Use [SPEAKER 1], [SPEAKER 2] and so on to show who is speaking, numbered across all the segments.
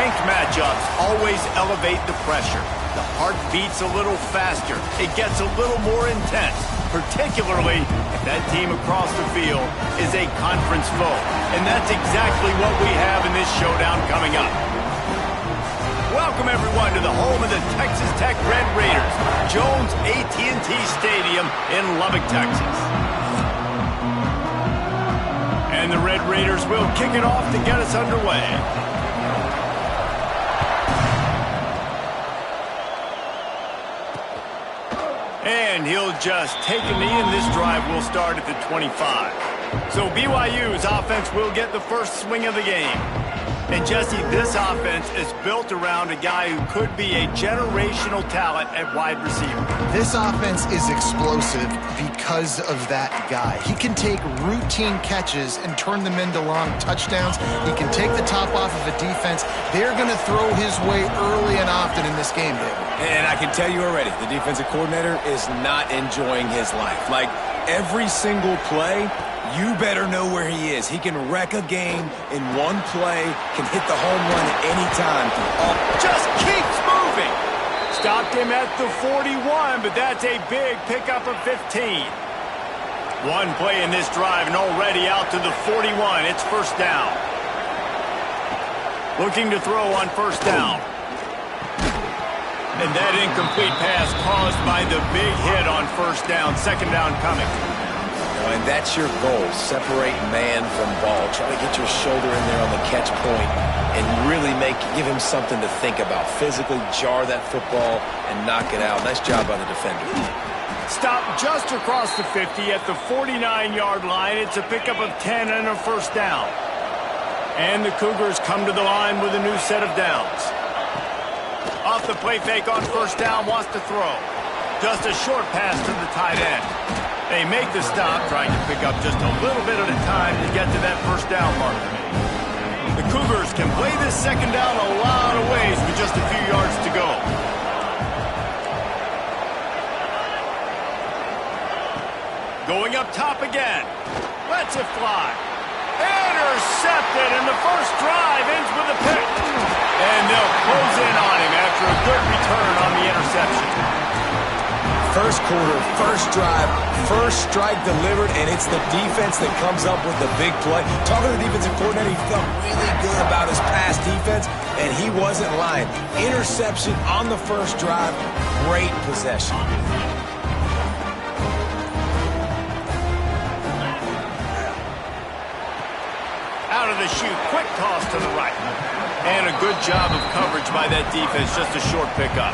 [SPEAKER 1] Ranked matchups always elevate the pressure. The heart beats a little faster. It gets a little more intense, particularly if that team across the field is a conference foe. And that's exactly what we have in this showdown coming up. Welcome, everyone, to the home of the Texas Tech Red Raiders, Jones AT&T Stadium in Lubbock, Texas. And the Red Raiders will kick it off to get us underway. And he'll just take a knee, and this drive will start at the 25. So BYU's offense will get the first swing of the game. And Jesse, this offense is built around a guy who could be a generational talent at wide receiver.
[SPEAKER 2] This offense is explosive because of that guy. He can take routine catches and turn them into long touchdowns. He can take the top off of a defense. They're going to throw his way early and often in this game, David.
[SPEAKER 3] And I can tell you already, the defensive coordinator is not enjoying his life. Like, every single play, you better know where he is. He can wreck a game in one play, can hit the home run at any time.
[SPEAKER 1] Just keeps moving. Stopped him at the 41, but that's a big pickup of 15. One play in this drive and already out to the 41. It's first down. Looking to throw on first down. And that incomplete pass caused by the big hit on first down. Second down coming.
[SPEAKER 3] And that's your goal. Separate man from ball. Try to get your shoulder in there on the catch point and really give him something to think about. Physically jar that football and knock it out. Nice job by the defender.
[SPEAKER 1] Stop just across the 50 at the 49-yard line. It's a pickup of 10 and a first down. And the Cougars come to the line with a new set of downs. Off the play fake on first down, wants to throw. Just a short pass to the tight end. They make the stop, trying to pick up just a little bit at a time to get to that first down marker. The Cougars can play this second down a lot of ways with just a few yards to go. Going up top again. Lets it fly. Intercepted, and the first drive ends with a pick. And they'll close in on him after a good return on the interception.
[SPEAKER 3] First quarter, first drive, first strike delivered, and it's the defense that comes up with the big play. Talking to the defensive coordinator, he felt really good about his past defense, and he wasn't lying. Interception on the first drive, great possession.
[SPEAKER 1] Out of the chute, quick toss to the right. And a good job of coverage by that defense, just a short pickup.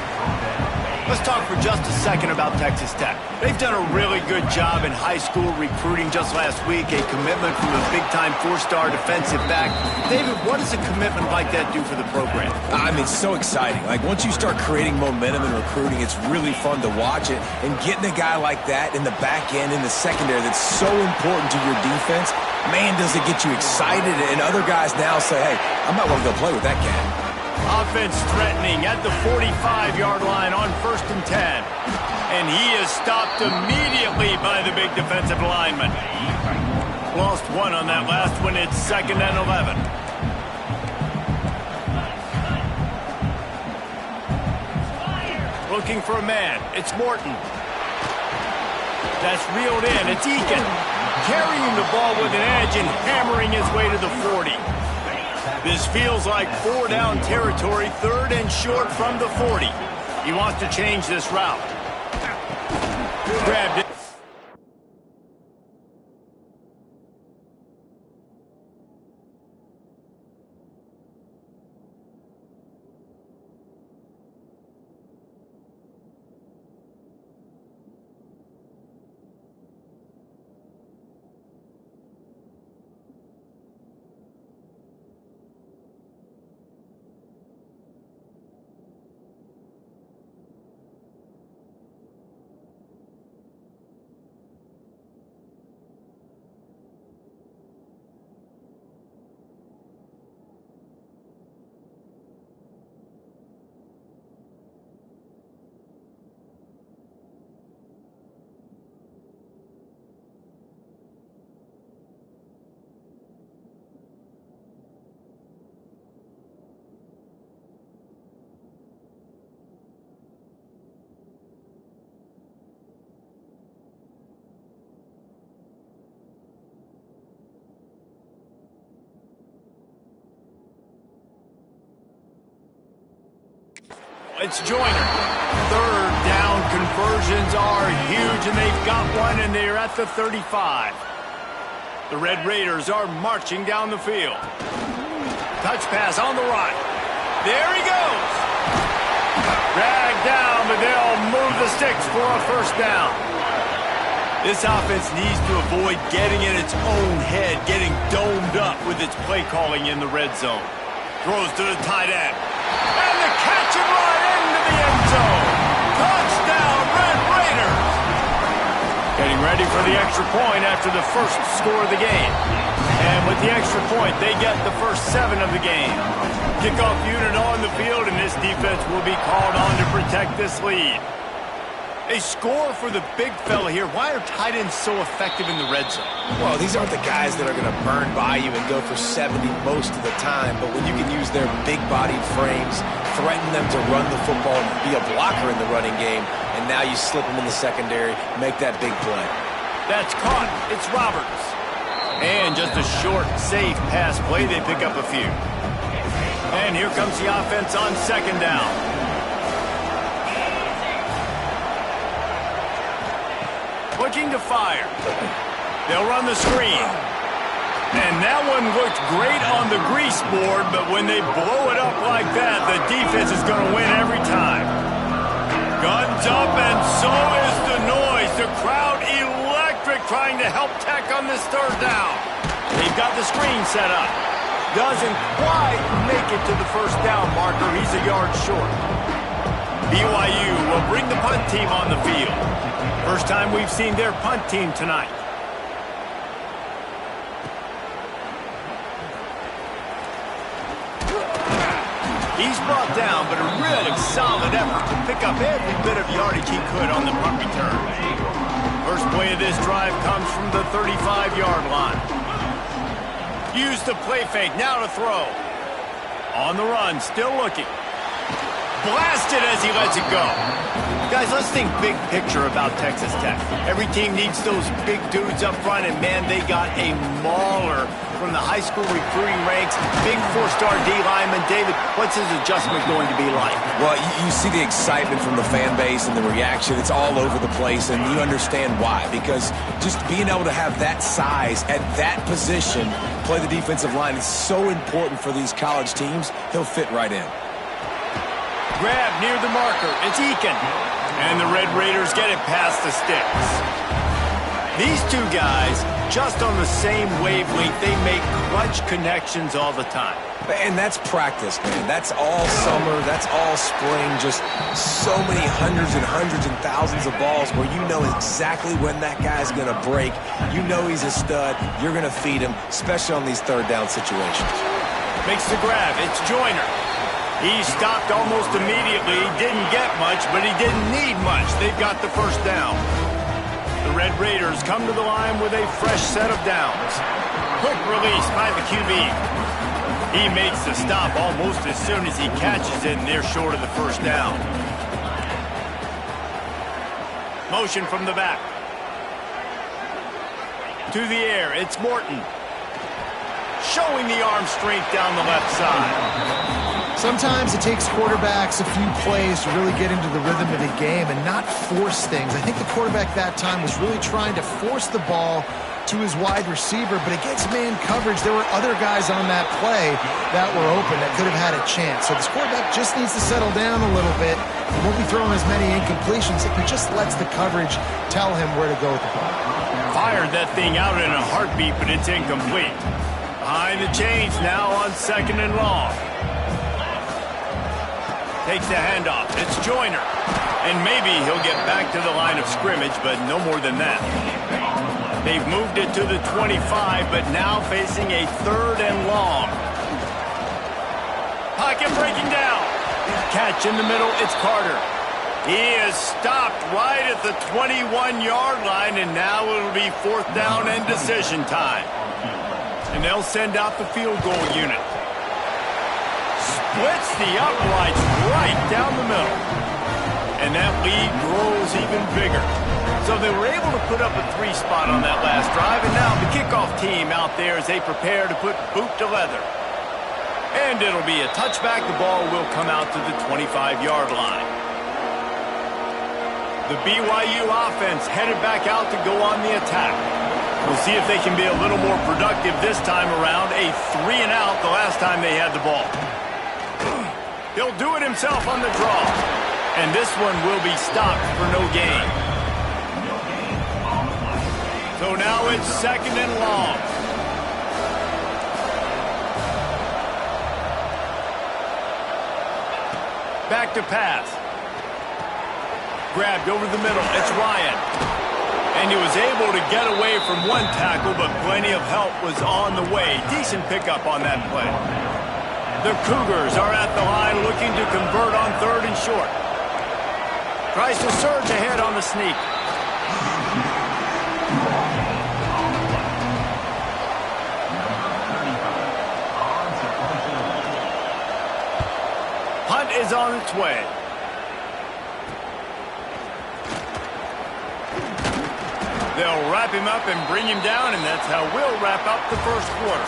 [SPEAKER 1] Let's talk for just a second about Texas Tech. They've done a really good job in high school recruiting. Just last week, a commitment from a big-time four-star defensive back. David, what does a commitment like that do for the program?
[SPEAKER 3] I mean, it's so exciting. Like, once you start creating momentum in recruiting, it's really fun to watch it. And getting a guy like that in the back end, in the secondary, that's so important to your defense, man, does it get you excited. And other guys now say, hey, I might want to go play with that cat.
[SPEAKER 1] Offense threatening at the 45-yard line on 1st and 10. And he is stopped immediately by the big defensive lineman. Lost one on that last one. It's 2nd and 11. Looking for a man. It's Morton. That's reeled in. It's Eakin. Carrying the ball with an edge and hammering his way to the 40. This feels like 4-down territory, 3rd and short from the 40. He wants to change this route. Grabbed it. It's Joyner. Third down conversions are huge, and they've got one, and they're at the 35. The Red Raiders are marching down the field. Touch pass on the right. There he goes. Dragged down, but they'll move the sticks for a first down. This offense needs to avoid getting in its own head, getting domed up with its play calling in the red zone. Throws to the tight end. And the catch and run into the end zone. Touchdown, Red Raiders. Getting ready for the extra point after the first score of the game. And with the extra point, they get the first 7 of the game. Kickoff unit on the field, and this defense will be called on to protect this lead. A score for the big fella here. Why are tight ends so effective in the red zone?
[SPEAKER 3] Well, these aren't the guys that are going to burn by you and go for 70 most of the time, but when you can use their big-bodied frames, threaten them to run the football and be a blocker in the running game, and now you slip them in the secondary, make that big play.
[SPEAKER 1] That's caught. It's Roberts. And just a short, safe pass play. They pick up a few. And here comes the offense on second down. Looking to fire. They'll run the screen. And that one looked great on the grease board, but when they blow it up like that, the defense is going to win every time. Guns up, and so is the noise. The crowd electric, trying to help Tech on this third down. They've got the screen set up. Doesn't quite make it to the first down marker. He's a yard short. BYU will bring the punt team on the field. First time we've seen their punt team tonight. He's brought down, but a really solid effort to pick up every bit of yardage he could on the punt return. First play of this drive comes from the 35-yard line. Use the play fake, now to throw. On the run, still looking. Blasted as he lets it go. Guys, let's think big picture about Texas Tech. Every team needs those big dudes up front, and man, they got a mauler from the high school recruiting ranks. Big 4-star D lineman. David, what's his adjustment going to be like?
[SPEAKER 3] Well, you see the excitement from the fan base and the reaction. It's all over the place, and you understand why. Because just being able to have that size at that position, play the defensive line, is so important for these college teams. He'll fit right in.
[SPEAKER 1] Grab near the marker. It's Eakin. And the Red Raiders get it past the sticks. These two guys, just on the same wavelength, they make clutch connections all the time.
[SPEAKER 3] And that's practice, man. That's all summer. That's all spring. Just so many hundreds and hundreds and thousands of balls where you know exactly when that guy's going to break. You know he's a stud. You're going to feed him, especially on these third down situations.
[SPEAKER 1] Makes the grab. It's Joyner. He stopped almost immediately. Didn't get much, but he didn't need much. They've got the first down. The Red Raiders come to the line with a fresh set of downs. Quick release by the QB. He makes the stop almost as soon as he catches it, and they're short of the first down. Motion from the back. To the air, it's Morton. Showing the arm strength down the left side.
[SPEAKER 2] Sometimes it takes quarterbacks a few plays to really get into the rhythm of the game and not force things. I think the quarterback that time was really trying to force the ball to his wide receiver, but against man coverage, there were other guys on that play that were open that could have had a chance. So this quarterback just needs to settle down a little bit. He won't be throwing as many incompletions if he just lets the coverage tell him where to go with the ball.
[SPEAKER 1] Fired that thing out in a heartbeat, but it's incomplete. Behind the chains now on second and long. Takes the handoff. It's Joyner. And maybe he'll get back to the line of scrimmage, but no more than that. They've moved it to the 25, but now facing a third and long. Pocket breaking down. Catch in the middle. It's Carter. He is stopped right at the 21-yard line, and now it'll be fourth down and decision time. And they'll send out the field goal unit. Splits the uprights right down the middle. And that lead grows even bigger. So they were able to put up a 3 spot on that last drive, and now the kickoff team out there as they prepare to put boot to leather. And it'll be a touchback. The ball will come out to the 25-yard line. The BYU offense headed back out to go on the attack. We'll see if they can be a little more productive this time around. A 3-and-out the last time they had the ball. He'll do it himself on the draw. And this one will be stopped for no gain. So now it's 2nd and long. Back to pass. Grabbed over the middle. It's Ryan. And he was able to get away from one tackle, but plenty of help was on the way. Decent pickup on that play. The Cougars are at the line looking to convert on 3rd and short. Tries to surge ahead on the sneak. Punt is on its way. They'll wrap him up and bring him down, and that's how we'll wrap up the first quarter.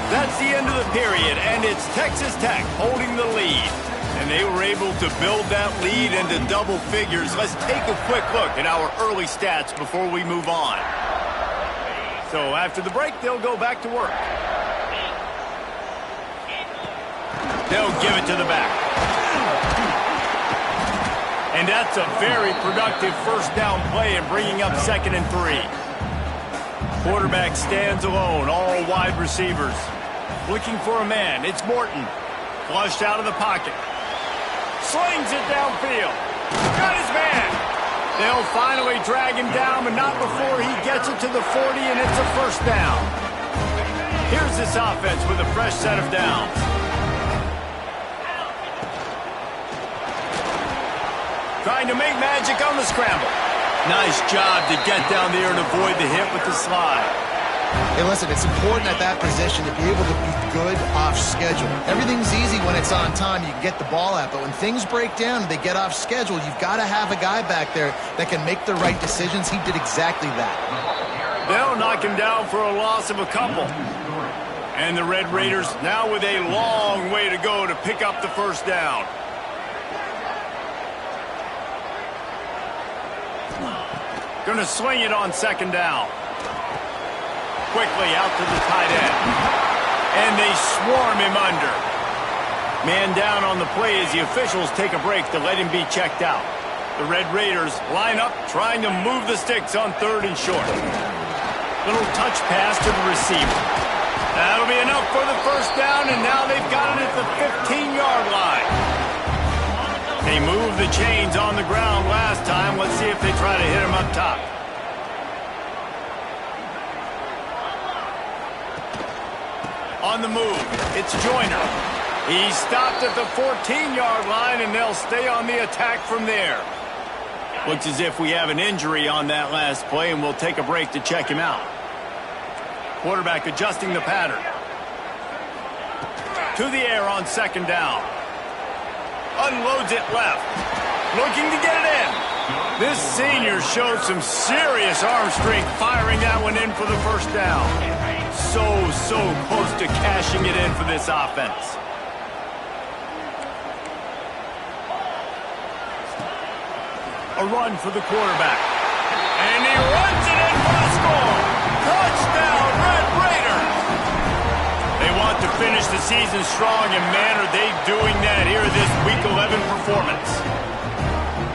[SPEAKER 1] That's the end of the period, and it's Texas Tech holding the lead. And they were able to build that lead into double figures. Let's take a quick look at our early stats before we move on. So after the break, they'll go back to work. They'll give it to the back. And that's a very productive first down play in bringing up 2nd and 3. Quarterback stands alone, all wide receivers. Looking for a man, it's Morton. Flushed out of the pocket. Slings it downfield. Got his man. They'll finally drag him down, but not before he gets it to the 40, and it's a first down. Here's this offense with a fresh set of downs. Trying to make magic on the scramble. Nice job to get down there and avoid the hit with the slide.
[SPEAKER 2] Hey, listen, it's important at that position to be able to be good off schedule. Everything's easy when it's on time. You can get the ball out. But when things break down and they get off schedule, you've got to have a guy back there that can make the right decisions. He did exactly that.
[SPEAKER 1] They'll knock him down for a loss of a couple. And the Red Raiders now with a long way to go to pick up the first down. Gonna swing it on 2nd down. Quickly out to the tight end. And they swarm him under. Man down on the play as the officials take a break to let him be checked out. The Red Raiders line up trying to move the sticks on 3rd and short. Little touch pass to the receiver. That'll be enough for the first down, and now they've got it at the 15-yard line. They moved the chains on the ground last time. Let's see if they try to hit him up top. On the move, it's Joyner. He stopped at the 14-yard line, and they'll stay on the attack from there. Looks as if we have an injury on that last play, and we'll take a break to check him out. Quarterback adjusting the pattern. To the air on 2nd down. Unloads it left. Looking to get it in. This senior showed some serious arm strength firing that one in for the first down. So close to cashing it in for this offense. A run for the quarterback. And he runs it in for the score. Touchdown, Red Raiders. They want to finish the season strong, and man, are they doing that here in this Week 11 performance.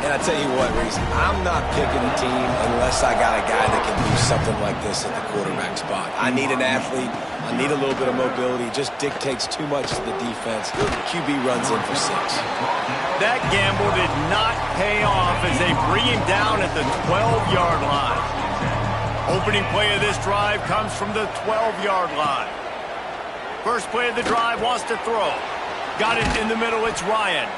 [SPEAKER 3] And I tell you what, Reese, I'm not picking a team unless I got a guy that can do something like this at the quarterback spot. I need an athlete. I need a little bit of mobility. It just dictates too much to the defense. QB runs in for 6.
[SPEAKER 1] That gamble did not pay off as they bring him down at the 12-yard line. Opening play of this drive comes from the 12-yard line. First play of the drive wants to throw. Got it in the middle. It's Ryan.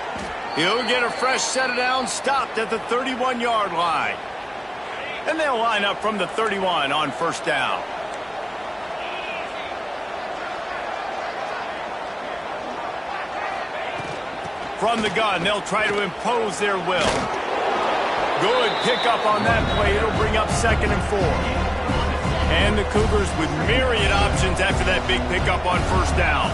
[SPEAKER 1] He'll get a fresh set of downs, stopped at the 31-yard line. And they'll line up from the 31 on first down. From the gun, they'll try to impose their will. Good pickup on that play. It'll bring up 2nd and 4. And the Cougars with myriad options after that big pickup on first down.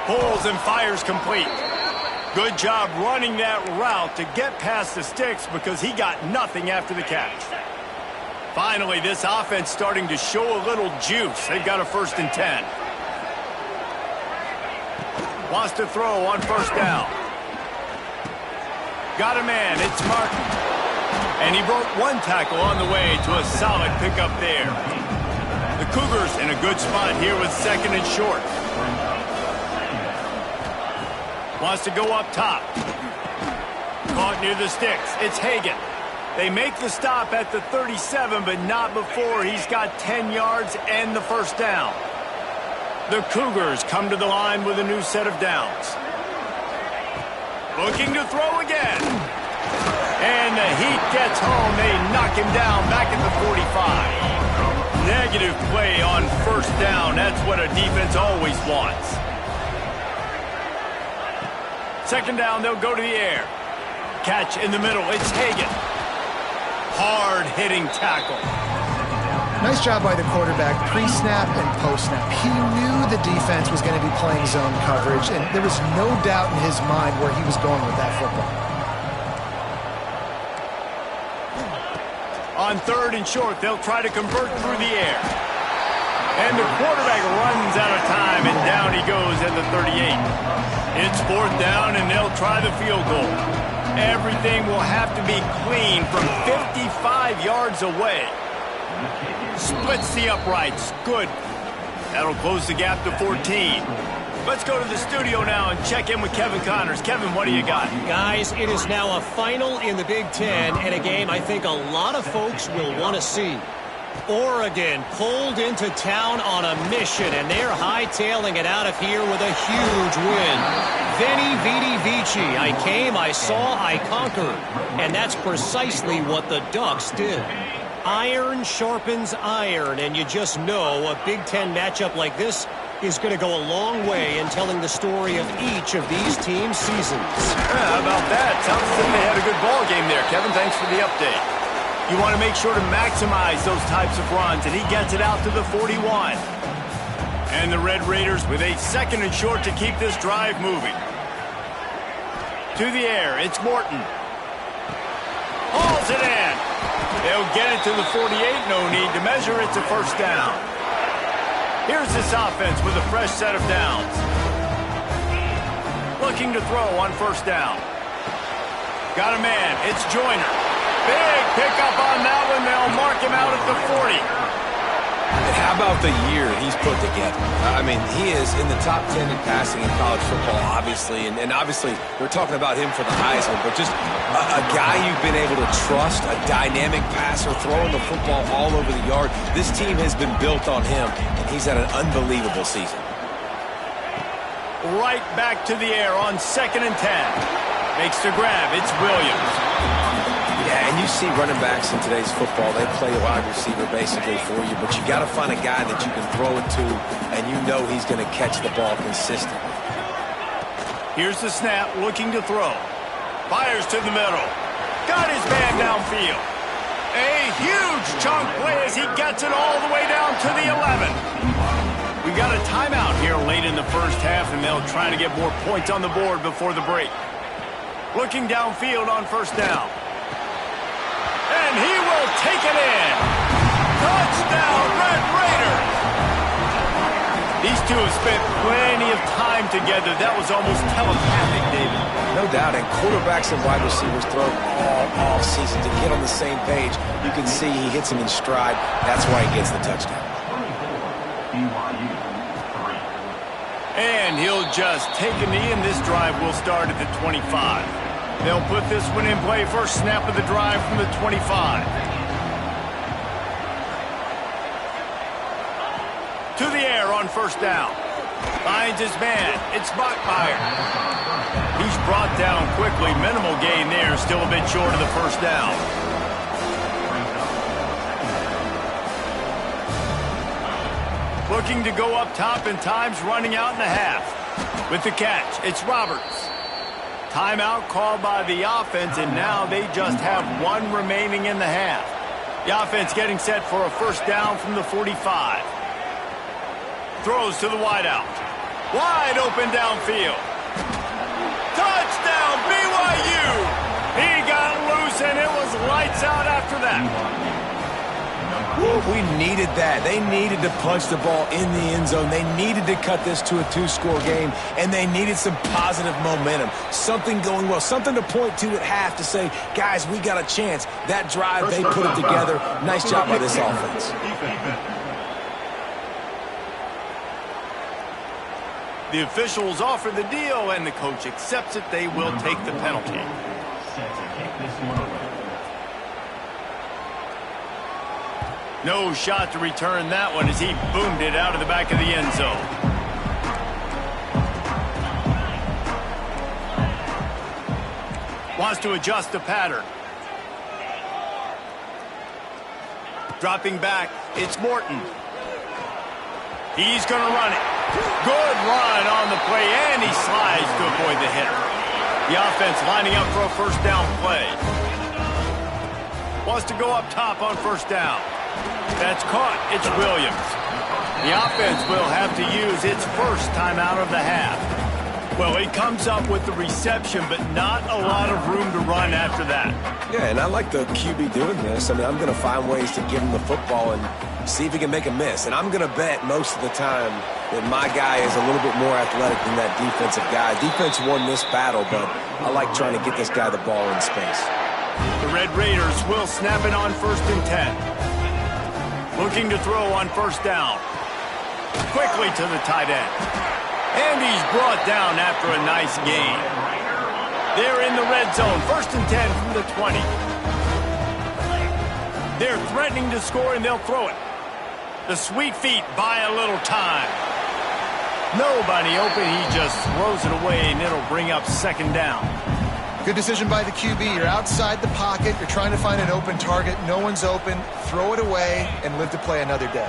[SPEAKER 1] Pulls and fires complete. Good job running that route to get past the sticks because he got nothing after the catch. Finally, this offense starting to show a little juice. They've got a 1st and 10. Wants to throw on 1st down. Got a man. It's Martin. And he broke 1 tackle on the way to a solid pickup there. The Cougars in a good spot here with 2nd and short. Wants to go up top. Caught near the sticks. It's Hagan. They make the stop at the 37, but not before he's got 10 yards and the 1st down. The Cougars come to the line with a new set of downs. Looking to throw again. And the heat gets home. They knock him down back at the 45. Negative play on 1st down. That's what a defense always wants. 2nd down, they'll go to the air. Catch in the middle. It's Hagan. Hard-hitting tackle.
[SPEAKER 2] Nice job by the quarterback, pre-snap and post-snap. He knew the defense was going to be playing zone coverage, and there was no doubt in his mind where he was going with that football.
[SPEAKER 1] On 3rd and short, they'll try to convert through the air. And the quarterback runs out of time, and down he goes at the 38. It's 4th down, and they'll try the field goal. Everything will have to be clean from 55 yards away. Splits the uprights. Good. That'll close the gap to 14. Let's go to the studio now and check in with Kevin Connors. Kevin, what do you got?
[SPEAKER 4] Guys, it is now a final in the Big Ten, and a game I think a lot of folks will want to see. Oregon pulled into town on a mission, and they're hightailing it out of here with a huge win. Veni, vidi, vici. I came, I saw, I conquered. And that's precisely what the Ducks did. Iron sharpens iron, and you just know a Big Ten matchup like this is going to go a long way in telling the story of each of these teams' seasons.
[SPEAKER 1] Yeah, how about that? Sounds as if they had a good ball game there. Kevin, thanks for the update. You want to make sure to maximize those types of runs, and he gets it out to the 41. And the Red Raiders with a 2nd and short to keep this drive moving. To the air, it's Morton. Hauls it in. They'll get it to the 48, no need to measure, it's a 1st down. Here's this offense with a fresh set of downs. Looking to throw on 1st down. Got a man, it's Joyner. Big pickup on that one. They'll mark him out at the 40.
[SPEAKER 3] And how about the year he's put together? I mean, he is in the top 10 in passing in college football, obviously. And obviously, we're talking about him for the Heisman. But just a guy you've been able to trust, a dynamic passer, throwing the football all over the yard. This team has been built on him, and he's had an unbelievable season.
[SPEAKER 1] Right back to the air on 2nd and 10. Makes the grab. It's Williams.
[SPEAKER 3] Yeah, and you see running backs in today's football, they play a wide receiver basically for you, but you got to find a guy that you can throw it to, and you know he's going to catch the ball consistently.
[SPEAKER 1] Here's the snap, looking to throw. Fires to the middle. Got his man downfield. A huge chunk play as he gets it all the way down to the 11. We got a timeout here late in the 1st half, and they'll try to get more points on the board before the break. Looking downfield on 1st down. And he will take it in. Touchdown, Red Raiders. These two have spent plenty of time together. That was almost telepathic, David.
[SPEAKER 3] No doubt, and quarterbacks and wide receivers throw all off-season to get on the same page. You can see he hits him in stride. That's why he gets the touchdown.
[SPEAKER 1] And he'll just take a knee, and this drive will start at the 25. They'll put this one in play. First snap of the drive from the 25. To the air on 1st down. Finds his man. It's Bachmeier. He's brought down quickly. Minimal gain there. Still a bit short of the 1st down. Looking to go up top, and time's running out in the half. With the catch, it's Roberts. Timeout called by the offense, and now they just have 1 remaining in the half. The offense getting set for a 1st down from the 45. Throws to the wideout. Wide open downfield. Touchdown, BYU! He got loose, and it was lights out after that.
[SPEAKER 3] We needed that. They needed to punch the ball in the end zone. They needed to cut this to a 2-score game, and they needed some positive momentum. Something going well, something to point to at half to say, guys, we got a chance. That drive, they put it together. Nice job by this offense.
[SPEAKER 1] The officials offer the deal, and the coach accepts it. They will take the penalty. No shot to return that one as he boomed it out of the back of the end zone. Wants to adjust the pattern. Dropping back, it's Morton. He's going to run it. Good run on the play, and he slides to avoid the hitter. The offense lining up for a first down play. Wants to go up top on first down. That's caught. It's Williams. The offense will have to use its first timeout of the half. Well, he comes up with the reception, but not a lot of room to run after that.
[SPEAKER 3] Yeah, and I like the QB doing this. I mean, I'm going to find ways to give him the football and see if he can make a miss. And I'm going to bet most of the time that my guy is a little bit more athletic than that defensive guy. Defense won this battle, but I like trying to get this guy the ball in space.
[SPEAKER 1] The Red Raiders will snap it on 1st and 10. Looking to throw on first down. Quickly to the tight end. And he's brought down after a nice gain. They're in the red zone. 1st and 10 from the 20. They're threatening to score, and they'll throw it. The sweet feet buy a little time. Nobody open. He just throws it away, and it'll bring up 2nd down.
[SPEAKER 2] Good decision by the QB. You're outside the pocket. You're trying to find an open target. No one's open. Throw it away and live to play another day.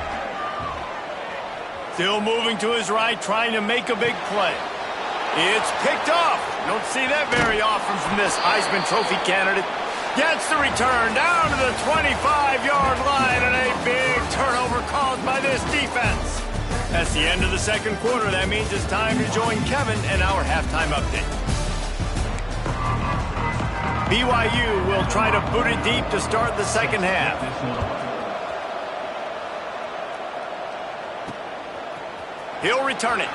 [SPEAKER 1] Still moving to his right, trying to make a big play. It's picked off. Don't see that very often from this Heisman Trophy candidate. Gets the return down to the 25-yard line, and a big turnover caused by this defense. That's the end of the 2nd quarter. That means it's time to join Kevin and our halftime update. BYU will try to boot it deep to start the 2nd half. He'll return it.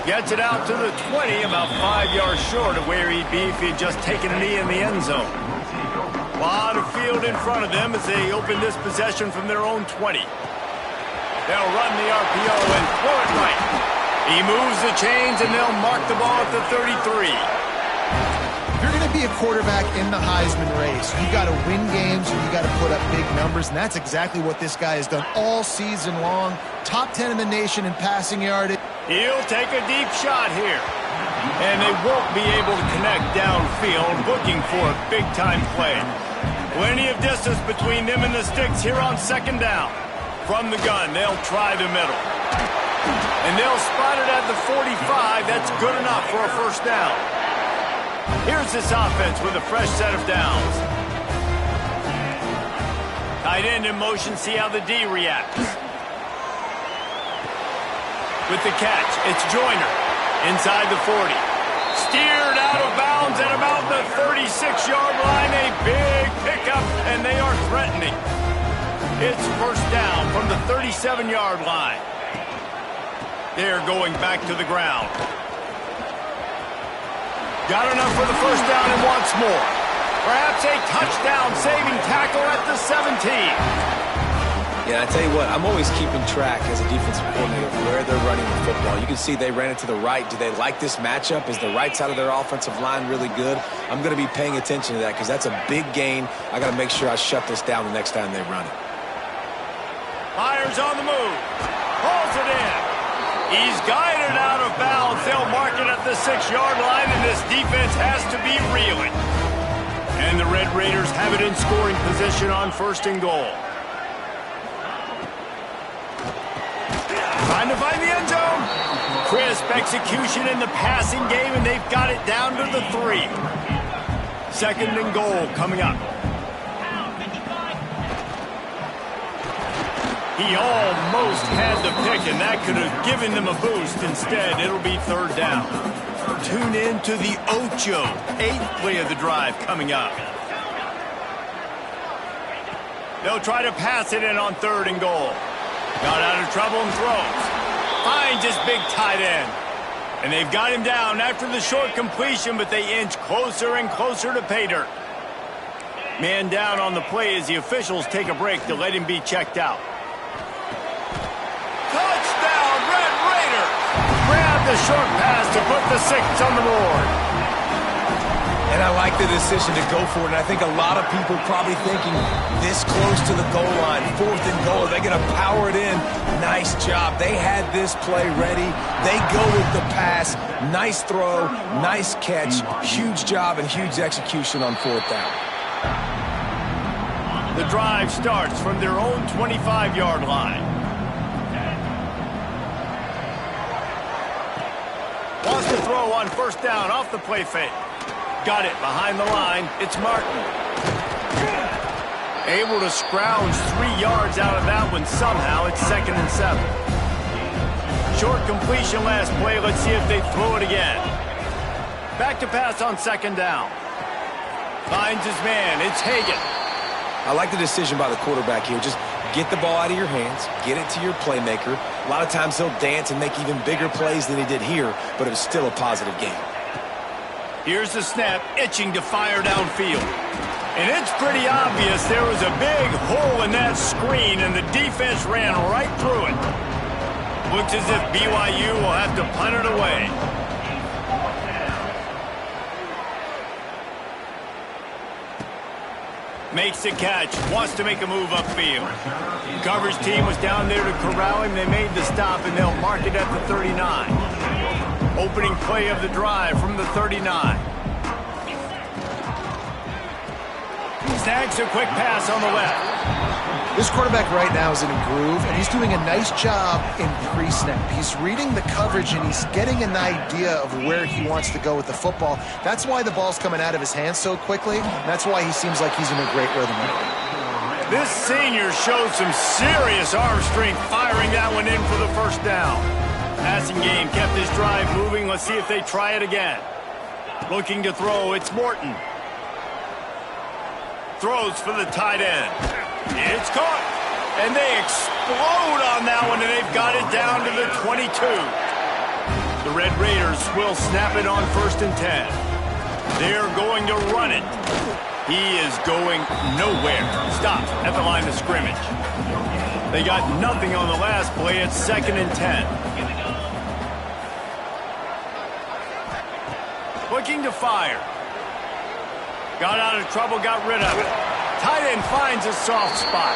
[SPEAKER 1] Gets it out to the 20, about 5 yards short of where he'd be if he'd just taken a knee in the end zone. A lot of field in front of them as they open this possession from their own 20. They'll run the RPO and throw it right. He moves the chains, and they'll mark the ball at the 33.
[SPEAKER 2] If you're going to be a quarterback in the Heisman race, you got to win games and you got to put up big numbers, and that's exactly what this guy has done all season long. Top 10 in the nation in passing yardage.
[SPEAKER 1] He'll take a deep shot here, and they won't be able to connect downfield, looking for a big-time play. Plenty of distance between them and the sticks here on 2nd down. From the gun, they'll try the middle, and they'll spot it at the 45. That's good enough for a first down. Here's this offense with a fresh set of downs. Tight end in motion, see how the D reacts. With the catch, it's Joyner inside the 40. Steered out of bounds at about the 36-yard line. A big pickup, and they are threatening. It's first down from the 37-yard line. They're going back to the ground. Got enough for the first down and wants more. Perhaps a touchdown-saving tackle at the 17.
[SPEAKER 3] Yeah, I tell you what, I'm always keeping track as a defensive coordinator of where they're running the football. You can see they ran it to the right. Do they like this matchup? Is the right side of their offensive line really good? I'm going to be paying attention to that because that's a big gain. I got to make sure I shut this down the next time they run it.
[SPEAKER 1] Myers on the move. Pulls it in. He's guided out of bounds. They'll mark it at the 6-yard line, and this defense has to be reeling. And the Red Raiders have it in scoring position on 1st and goal. Trying to find the end zone. Crisp execution in the passing game, and they've got it down to the 3. 2nd and goal coming up. He almost had the pick, and that could have given them a boost. Instead, it'll be third down. Tune in to the Ocho, 8th play of the drive coming up. They'll try to pass it in on 3rd and goal. Got out of trouble and throws. Finds his big tight end. And they've got him down after the short completion, but they inch closer and closer to pay dirt. Man down on the play as the officials take a break to let him be checked out. Touchdown, Red Raiders! Grab the short pass to put the 6 on the board.
[SPEAKER 3] And I like the decision to go for it. And I think a lot of people probably thinking this close to the goal line, 4th and goal, are they going to power it in? Nice job. They had this play ready. They go with the pass. Nice throw, nice catch. Huge job and huge execution on 4th down.
[SPEAKER 1] The drive starts from their own 25-yard line. Wants to throw on 1st down off the play fake. Got it behind the line. It's Martin. Able to scrounge 3 yards out of that one somehow. It's 2nd and 7. Short completion last play. Let's see if they throw it again. Back to pass on 2nd down. Finds his man. It's Hagan.
[SPEAKER 3] I like the decision by the quarterback here. Just get the ball out of your hands, get it to your playmaker. A lot of times he'll dance and make even bigger plays than he did here, but it was still a positive game.
[SPEAKER 1] Here's the snap, itching to fire downfield. And it's pretty obvious there was a big hole in that screen, and the defense ran right through it. Looks as if BYU will have to punt it away. Makes the catch, wants to make a move upfield. Coverage team was down there to corral him. They made the stop, and they'll mark it at the 39. Opening play of the drive from the 39. Snags a quick pass on the left.
[SPEAKER 2] This quarterback right now is in a groove, and he's doing a nice job in pre-snap. He's reading the coverage, and he's getting an idea of where he wants to go with the football. That's why the ball's coming out of his hands so quickly. That's why he seems like he's in a great rhythm.
[SPEAKER 1] This senior showed some serious arm strength firing that one in for the 1st down. Passing game kept this drive moving. Let's see if they try it again. Looking to throw, it's Morton. Throws for the tight end. It's caught. And they explode on that one, and they've got it down to the 22. The Red Raiders will snap it on 1st and 10. They're going to run it. He is going nowhere. Stop at the line of scrimmage. They got nothing on the last play. It's 2nd and 10. Looking to fire. Got out of trouble, got rid of it. Tight end finds a soft spot.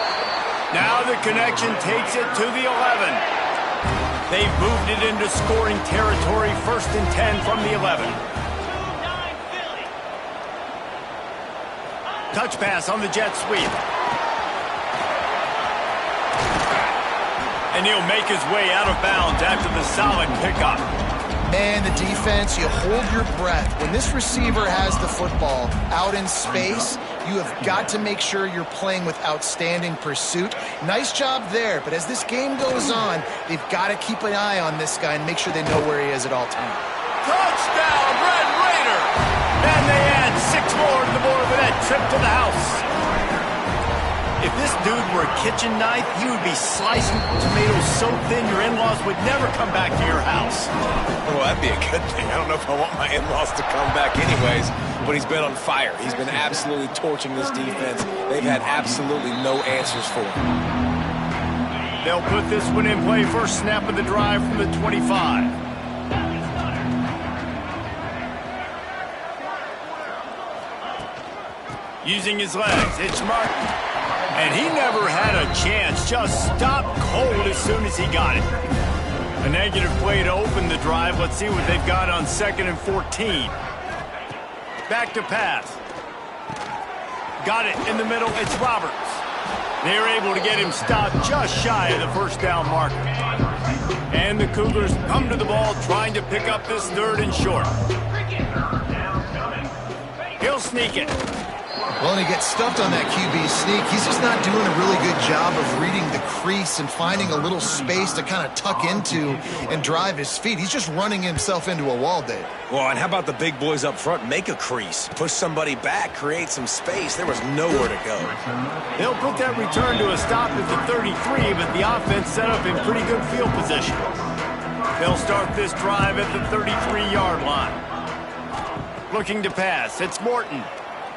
[SPEAKER 1] Now the connection takes it to the 11. They've moved it into scoring territory, 1st and 10 from the 11. Touch pass on the jet sweep. And he'll make his way out of bounds after the solid pickup.
[SPEAKER 2] Man, the defense, you hold your breath. When this receiver has the football out in space, you have got to make sure you're playing with outstanding pursuit. Nice job there, but as this game goes on, they've got to keep an eye on this guy and make sure they know where he is at all times.
[SPEAKER 1] Touchdown, Red Raider! And they add 6 more to the board with that trip to the house. If this dude were a kitchen knife, he would be slicing tomatoes so thin your in-laws would never come back to your house.
[SPEAKER 3] Well, that'd be a good thing. I don't know if I want my in-laws to come back anyways, but he's been on fire. He's been absolutely torching this defense. They've had absolutely no answers for him.
[SPEAKER 1] They'll put this one in play. First snap of the drive from the 25. Using his legs, it's Martin. And he never had a chance, just stopped cold as soon as he got it. A negative play to open the drive. Let's see what they've got on 2nd and 14. Back to pass. Got it in the middle, it's Roberts. They're able to get him stopped just shy of the 1st down marker. And the Cougars come to the ball trying to pick up this 3rd and short. He'll sneak it.
[SPEAKER 2] Well, and he gets stuffed on that QB sneak. He's just not doing a really good job of reading the crease and finding a little space to kind of tuck into and drive his feet. He's just running himself into a wall, Dave.
[SPEAKER 3] Well, and how about the big boys up front? Make a crease. Push somebody back. Create some space. There was nowhere to go.
[SPEAKER 1] They'll put that return to a stop at the 33, but the offense set up in pretty good field position. They'll start this drive at the 33-yard line. Looking to pass. It's Morton.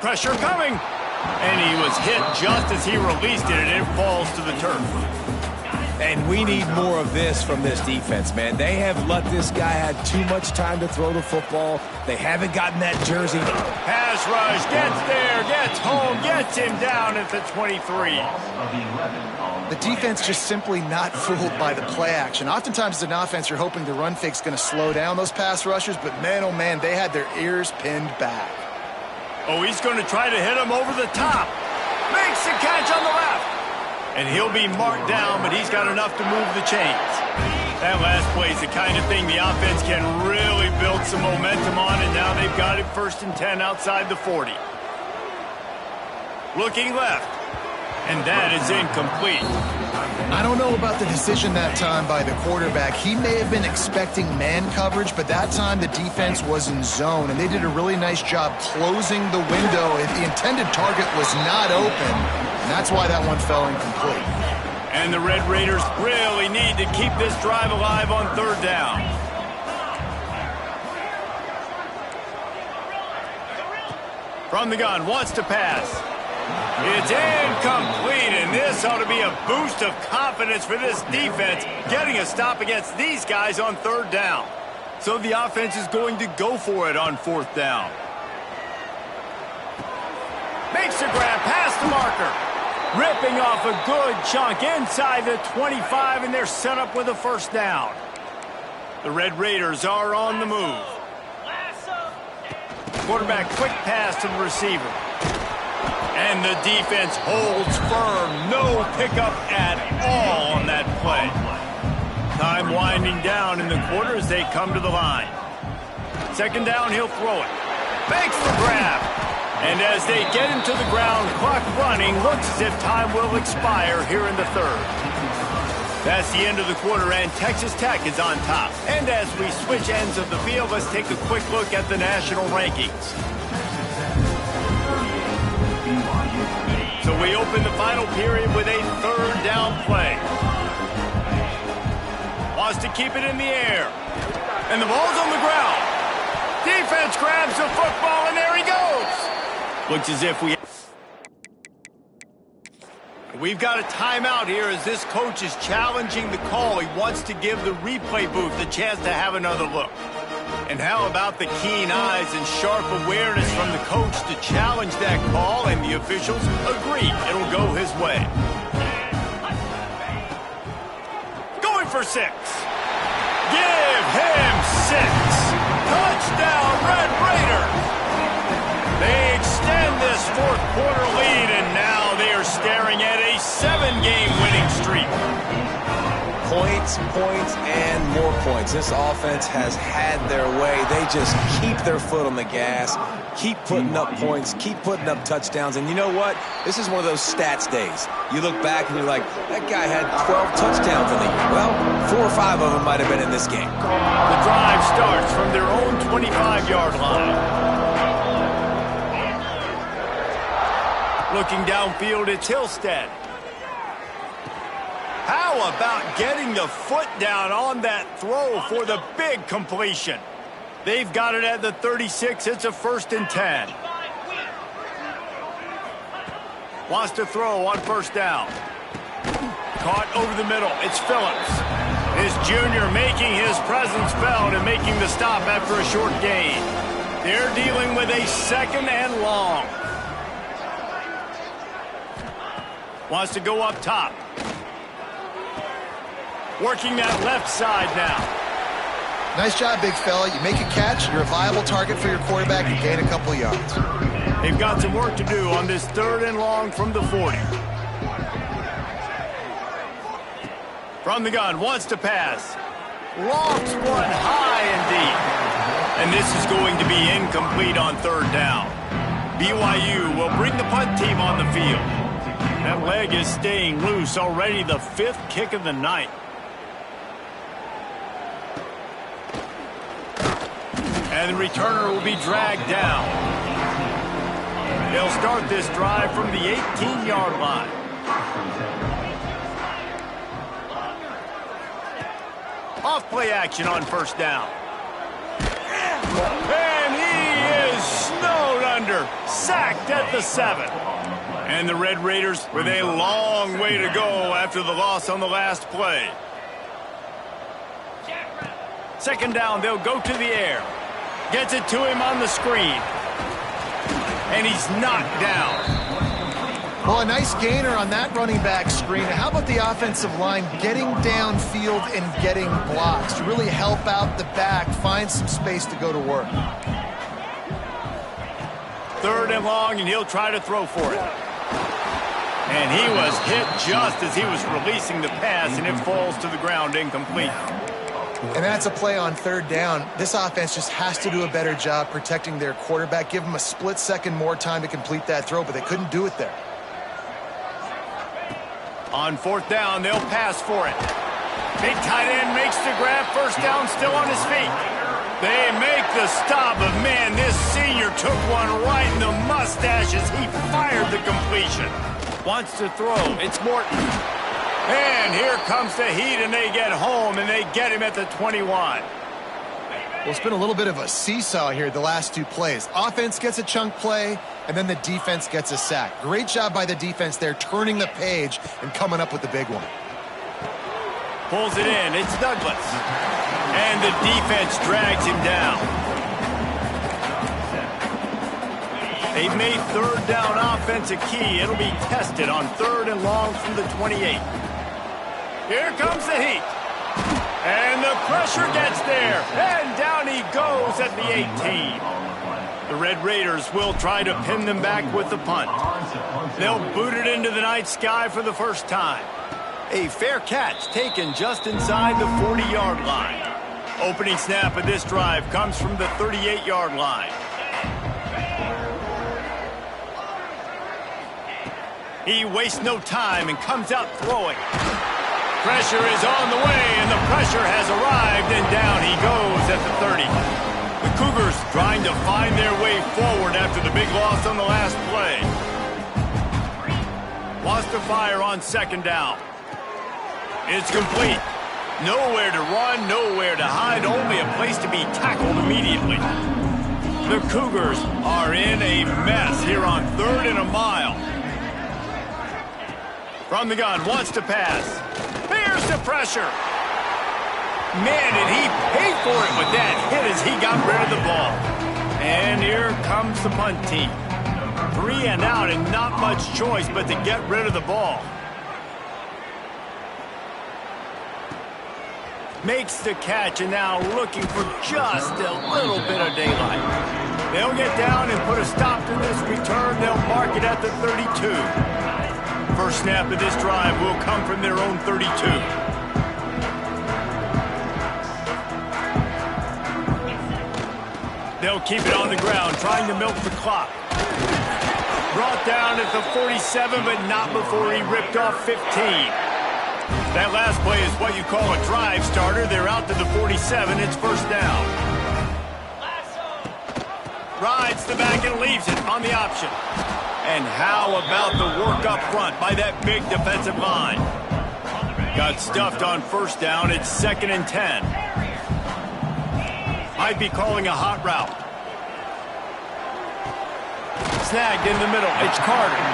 [SPEAKER 1] Pressure coming. And he was hit just as he released it, and it falls to the turf.
[SPEAKER 3] And we need more of this from this defense, man. They have let this guy have too much time to throw the football. They haven't gotten that jersey.
[SPEAKER 1] Pass rush, gets there, gets home, gets him down at the 23.
[SPEAKER 2] The defense just simply not fooled by the play action. Oftentimes as an offense, you're hoping the run fake's going to slow down those pass rushers, but man, oh man, they had their ears pinned back.
[SPEAKER 1] Oh, he's going to try to hit him over the top. Makes the catch on the left. And he'll be marked down, but he's got enough to move the chains. That last play is the kind of thing the offense can really build some momentum on, and now they've got it 1st and 10 outside the 40. Looking left, and that is incomplete.
[SPEAKER 2] I don't know about the decision that time by the quarterback. He may have been expecting man coverage, but that time the defense was in zone, and they did a really nice job closing the window. The intended target was not open, and that's why that one fell incomplete.
[SPEAKER 1] And the Red Raiders really need to keep this drive alive on 3rd down. From the gun, wants to pass. It's incomplete, and this ought to be a boost of confidence for this defense, getting a stop against these guys on 3rd down. So the offense is going to go for it on 4th down. Makes the grab past the marker. Ripping off a good chunk inside the 25, and they're set up with a 1st down. The Red Raiders are on the move. Quarterback quick pass to the receiver. And the defense holds firm. No pickup at all on that play. Time winding down in the quarter as they come to the line. 2nd down, he'll throw it. Makes the grab. And as they get him to the ground, clock running, looks as if time will expire here in the 3rd. That's the end of the quarter, and Texas Tech is on top. And as we switch ends of the field, let's take a quick look at the national rankings. So we open the final period with a 3rd down play. Wants to keep it in the air. And the ball's on the ground. Defense grabs the football, and there he goes. Looks as if we've got a timeout here as this coach is challenging the call. He wants to give the replay booth a chance to have another look. And how about the keen eyes and sharp awareness from the coach to challenge that call, and the officials agree it'll go his way. Going for 6. Give him 6. Touchdown, Red Raiders. They extend this 4th quarter lead, and now they are staring at a 7-game winning streak.
[SPEAKER 3] Points, points, and more points. This offense has had their way. They just keep their foot on the gas, keep putting up points, keep putting up touchdowns. And you know what? This is one of those stats days. You look back and you're like, that guy had 12 touchdowns in the year. Well, 4 or 5 of them might have been in this game.
[SPEAKER 1] The drive starts from their own 25-yard line. Looking downfield, it's Hillstead. How about getting the foot down on that throw for the big completion? They've got it at the 36. It's a 1st and 10. Wants to throw on 1st down. Caught over the middle. It's Phillips. This junior making his presence felt and making the stop after a short gain. They're dealing with a 2nd and long. Wants to go up top. Working that left side now.
[SPEAKER 2] Nice job, big fella. You make a catch, you're a viable target for your quarterback, you gain a couple of yards.
[SPEAKER 1] They've got some work to do on this 3rd and long from the 40. From the gun, wants to pass. Lofts one high and deep. And this is going to be incomplete on 3rd down. BYU will bring the punt team on the field. That leg is staying loose, already the 5th kick of the night. And the returner will be dragged down. They'll start this drive from the 18-yard line. Off play action on first down. And he is snowed under. Sacked at the 7. And the Red Raiders with a long way to go after the loss on the last play. Second down, they'll go to the air. Gets it to him on the screen. And he's knocked down.
[SPEAKER 2] Well, a nice gainer on that running back screen. How about the offensive line getting downfield and getting blocks to really help out the back, find some space to go to work.
[SPEAKER 1] Third and long, and he'll try to throw for it. And he was hit just as he was releasing the pass, and it falls to the ground incomplete.
[SPEAKER 2] And that's a play on third down. This offense just has to do a better job protecting their quarterback. Give him a split second more time to complete that throw, but they couldn't do it there.
[SPEAKER 1] On fourth down, they'll pass for it. Big tight end makes the grab. First down, still on his feet. They make the stop, but man, this senior took one right in the mustache as he fired the completion. Wants to throw. It's Morton. And here comes the heat, and they get home, and they get him at the 21.
[SPEAKER 2] Well, it's been a little bit of a seesaw here the last two plays. Offense gets a chunk play, and then the defense gets a sack. Great job by the defense there, turning the page and coming up with the big one.
[SPEAKER 1] Pulls it in. It's Douglas. And the defense drags him down. They've made third down offense a key. It'll be tested on third and long from the 28. Here comes the heat. And the pressure gets there. And down he goes at the 18. The Red Raiders will try to pin them back with the punt. They'll boot it into the night sky for the first time. A fair catch taken just inside the 40-yard line. Opening snap of this drive comes from the 38-yard line. He wastes no time and comes out throwing. Pressure is on the way, and the pressure has arrived, and down he goes at the 30. The Cougars trying to find their way forward after the big loss on the last play. Wants to fire on second down. It's complete. Nowhere to run, nowhere to hide, only a place to be tackled immediately. The Cougars are in a mess here on third and a mile. From the gun, wants to pass. Here's the pressure. Man, did he pay for it with that hit as he got rid of the ball. And here comes the punt team. 3 and out and not much choice but to get rid of the ball. Makes the catch and now looking for just a little bit of daylight. They'll get down and put a stop to this return. They'll mark it at the 32. First snap of this drive will come from their own 32. They'll keep it on the ground, trying to milk the clock. Brought down at the 47, but not before he ripped off 15. That last play is what you call a drive starter. They're out to the 47. It's first down. Rides the back and leaves it on the option. And how about the work up front by that big defensive line? Got stuffed on first down. It's 2nd and 10. Might be calling a hot route. Snagged in the middle. It's Carter.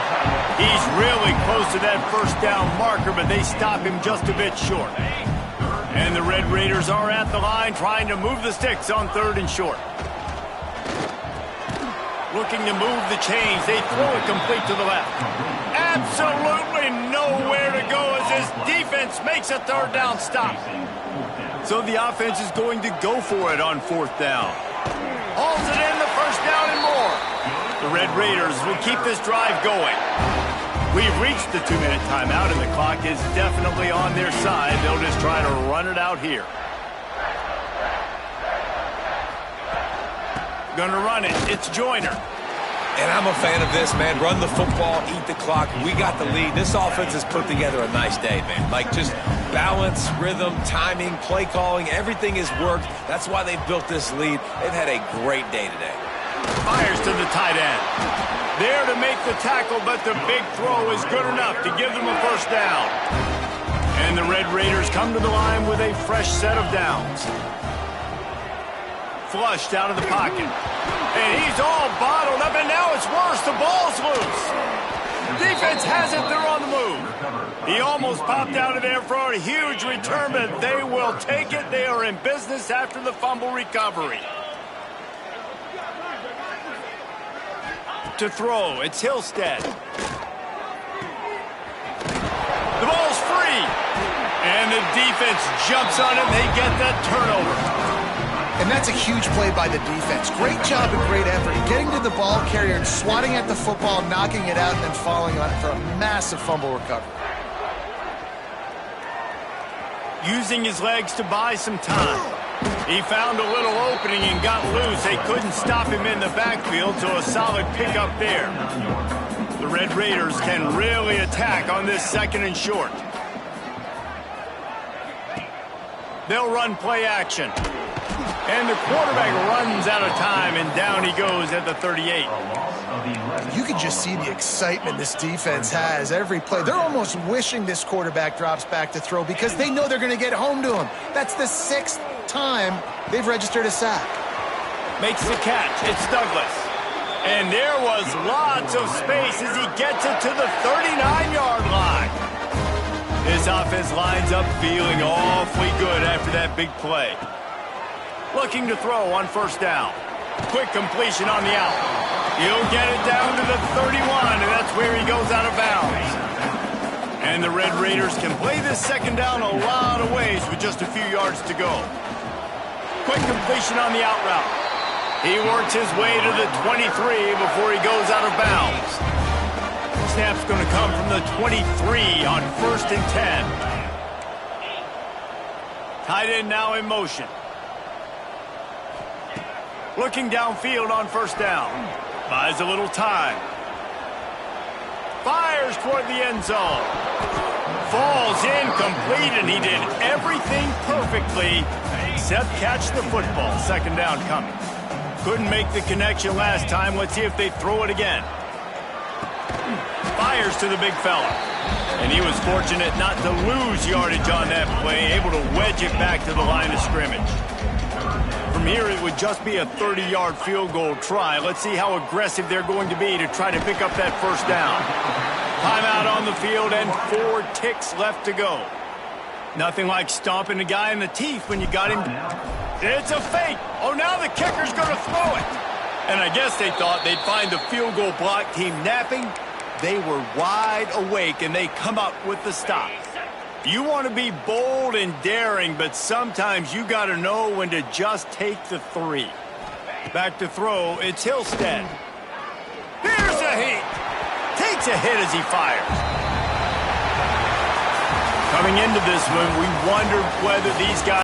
[SPEAKER 1] He's really close to that first down marker, but they stop him just a bit short. And the Red Raiders are at the line trying to move the sticks on third and short. Looking to move the chains. They throw it complete to the left. Absolutely nowhere to go as this defense makes a third down stop. So the offense is going to go for it on fourth down. Hauls it in, the first down and more. The Red Raiders will keep this drive going. We've reached the 2-minute timeout, and the clock is definitely on their side. They'll just try to run it out here. Gonna run it. It's Joyner.
[SPEAKER 3] And I'm a fan of this, man. Run the football, eat the clock. We got the lead. This offense has put together a nice day, man. Like, just balance, rhythm, timing, play calling, everything has worked. That's why they've built this lead. They've had a great day today.
[SPEAKER 1] Fires to the tight end. There to make the tackle, but the big throw is good enough to give them a first down. And the Red Raiders come to the line with a fresh set of downs. Flushed out of the pocket. And he's all bottled up, and now it's worse. The ball's loose. Defense has it. They're on the move. He almost popped out of there for a huge return, but they will take it. They are in business after the fumble recovery. To throw, it's Hillstead. The ball's free. And the defense jumps on it, and they get that turnover.
[SPEAKER 2] And that's a huge play by the defense. Great job and great effort. Getting to the ball carrier and swatting at the football, knocking it out, and then falling on it for a massive fumble recovery.
[SPEAKER 1] Using his legs to buy some time. He found a little opening and got loose. They couldn't stop him in the backfield, so a solid pickup there. The Red Raiders can really attack on this 2nd and short. They'll run play action. And the quarterback runs out of time, and down he goes at the 38.
[SPEAKER 2] You can just see the excitement this defense has every play. They're almost wishing this quarterback drops back to throw because they know they're going to get home to him. That's the 6th time they've registered a sack.
[SPEAKER 1] Makes the catch. It's Douglas. And there was lots of space as he gets it to the 39-yard line. This offense lines up feeling awfully good after that big play. Looking to throw on first down. Quick completion on the out. He'll get it down to the 31, and that's where he goes out of bounds. And the Red Raiders can play this 2nd down a lot of ways with just a few yards to go. Quick completion on the out route. He works his way to the 23 before he goes out of bounds. Snap's going to come from the 23 on 1st and 10. Tight end now in motion. Looking downfield on first down. Buys a little time. Fires toward the end zone. Falls incomplete, and he did everything perfectly except catch the football. 2nd down coming. Couldn't make the connection last time. Let's see if they throw it again. Fires to the big fella. And he was fortunate not to lose yardage on that play, able to wedge it back to the line of scrimmage. From here, it would just be a 30-yard field goal try. Let's see how aggressive they're going to be to try to pick up that first down. Timeout on the field and 4 ticks left to go. Nothing like stomping the guy in the teeth when you got him. It's a fake. Oh, now the kicker's going to throw it. And I guess they thought they'd find the field goal block team napping. They were wide awake, and they come up with the stop. You want to be bold and daring, but sometimes you got to know when to just take the 3. Back to throw, it's Hillstead. Here's a hit. Takes a hit as he fires. Coming into this one, we wondered whether these guys